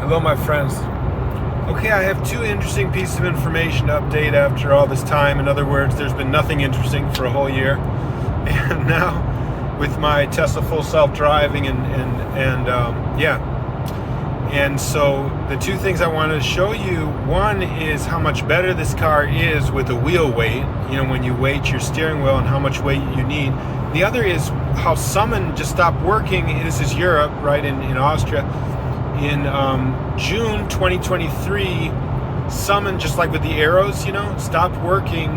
Hello, my friends. Okay, I have two interesting pieces of information to update after all this time. In other words, there's been nothing interesting for a whole year. And now, with my Tesla full self-driving and so the two things I wanted to show you, one is how much better this car is with the wheel weight, when you weight your steering wheel and how much weight you need. The other is how Summon just stopped working. This is Europe, right, in Austria. In June 2023, Summon, just like with the arrows, stopped working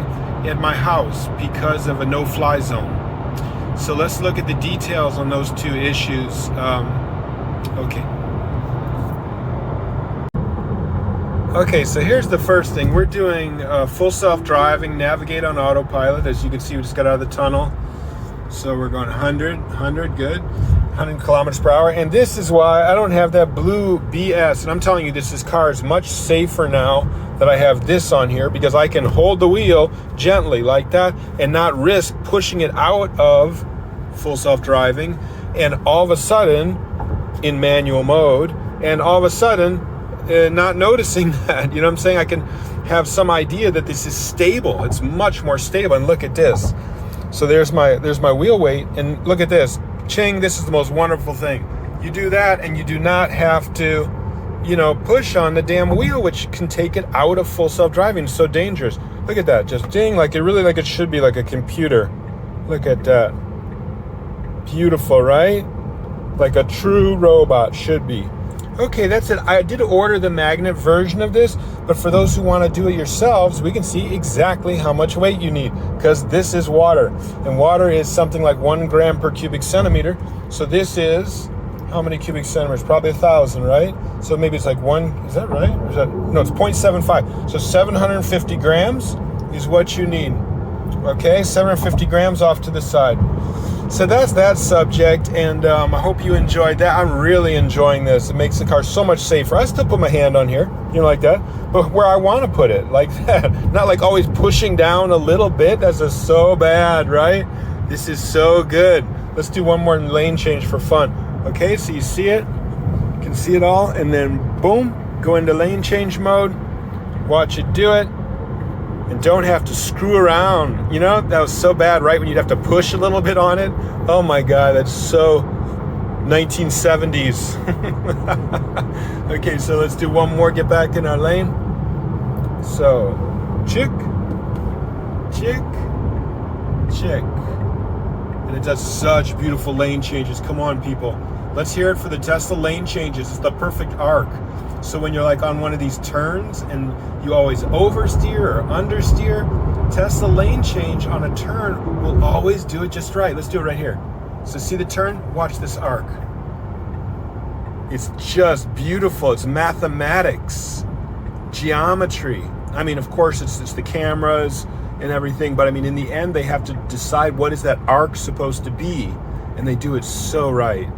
at my house because of a no-fly zone. So let's look at the details on those two issues. Okay, so here's the first thing. We're doing full self-driving, navigate on autopilot. As you can see, we just got out of the tunnel. So we're going 100, good. 100 kilometers per hour. And this is why I don't have that blue BS. And I'm telling you, this car is much safer now that I have this on here, because I can hold the wheel gently like that and not risk pushing it out of full self-driving and all of a sudden in manual mode, and all of a sudden not noticing that. You know what I'm saying? I can have some idea that this is stable. It's much more stable. And look at this. So there's my wheel weight, and look at this. Ching, this is the most wonderful thing. You do that and you do not have to, push on the damn wheel, which can take it out of full self-driving. It's so dangerous. Look at that. Just ding, like it should be like a computer. Look at that. Beautiful, right? Like a true robot should be. Okay, that's it. I did order the magnet version of this, but for those who want to do it yourselves, we can see exactly how much weight you need, because this is water, and water is something like 1 gram per cubic centimeter. So this is how many cubic centimeters? Probably 1,000, right? So maybe it's like one. Is that right? Or is that, no, it's 0.75. So 750 grams is what you need. Okay, 750 grams off to the side. So that's that subject, and I hope you enjoyed that. I'm really enjoying this. It makes the car so much safer. I still put my hand on here, like that, but where I want to put it, like that. Not like always pushing down a little bit. That's just so bad, right? This is so good. Let's do one more lane change for fun. Okay, so you see it, you can see it all, and then boom, go into lane change mode, watch it do it. And don't have to screw around. That was so bad, right? When you'd have to push a little bit on it. Oh my God, that's so 1970s. Okay, so let's do one more, get back in our lane. So, chick, chick, chick. And it does such beautiful lane changes. Come on, people. Let's hear it for the Tesla lane changes. It's the perfect arc. So when you're like on one of these turns and you always oversteer or understeer, Tesla lane change on a turn will always do it just right. Let's do it right here. So see the turn? Watch this arc. It's just beautiful. It's mathematics, geometry. I mean, of course, it's the cameras and everything, but I mean, in the end, they have to decide what is that arc supposed to be, and they do it so right.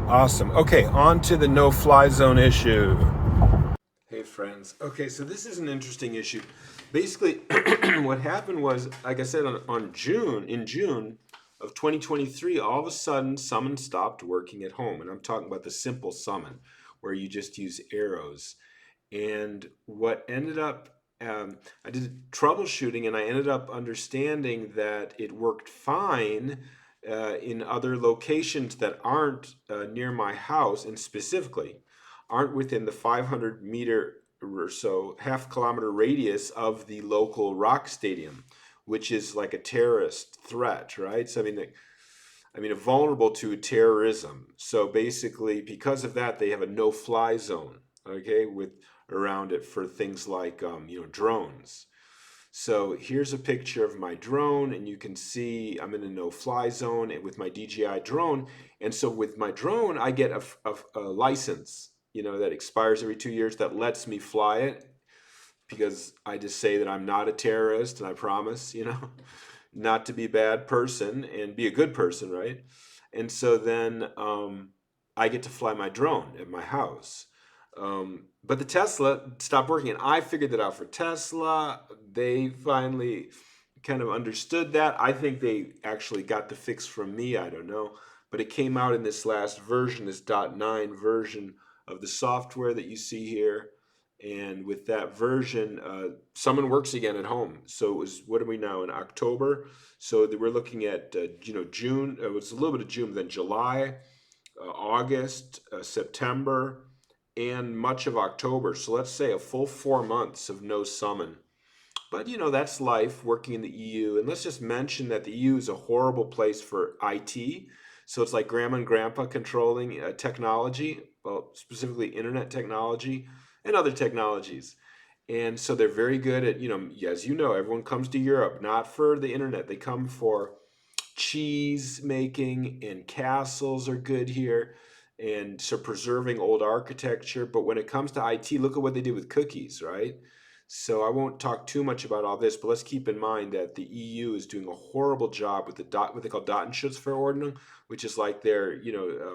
Awesome. Okay, on to the no-fly zone issue. Hey, friends. Okay, so this is an interesting issue. Basically, what happened was, like I said, in June of 2023, all of a sudden, Summon stopped working at home. And I'm talking about the simple Summon, where you just use arrows. And what ended up, I did troubleshooting, and I ended up understanding that it worked fine in other locations that aren't near my house, and specifically aren't within the 500 meter or so, half-kilometer radius of the local rock stadium, which is like a terrorist threat, right? So vulnerable to terrorism. So basically, because of that, they have a no-fly zone, okay, around it for things like drones. So here's a picture of my drone, and you can see I'm in a no-fly zone with my DJI drone. And so with my drone, I get a license, that expires every 2 years that lets me fly it, because I just say that I'm not a terrorist, and I promise, not to be a bad person and be a good person, right? And so then I get to fly my drone at my house. But the Tesla stopped working, and I figured that out for Tesla. They finally kind of understood that. I think they actually got the fix from me. I don't know. But it came out in this last version, this .9 version of the software that you see here. And with that version, someone works again at home. So it was, what are we now, in October? So we're looking at, June. It was a little bit of June, then July, August, September, and much of October. So let's say a full 4 months of no summon. But that's life working in the EU. And let's just mention that the EU is a horrible place for IT. So it's like grandma and grandpa controlling technology, well, specifically internet technology and other technologies. And so they're very good at, as you know, everyone comes to Europe not for the internet. They come for cheese making, and castles are good here. And so preserving old architecture. But when it comes to IT, look at what they did with cookies, right? So I won't talk too much about all this, but let's keep in mind that the EU is doing a horrible job with the what they call Datenschutzverordnung, which is like their,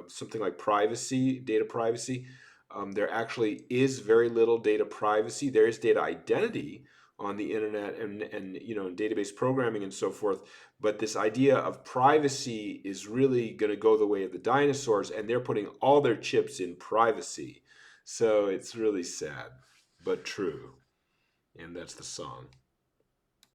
something like privacy, data privacy. There actually is very little data privacy. There is data identity on the internet and database programming and so forth. But this idea of privacy is really going to go the way of the dinosaurs, and they're putting all their chips in privacy. So it's really sad, but true. And that's the song.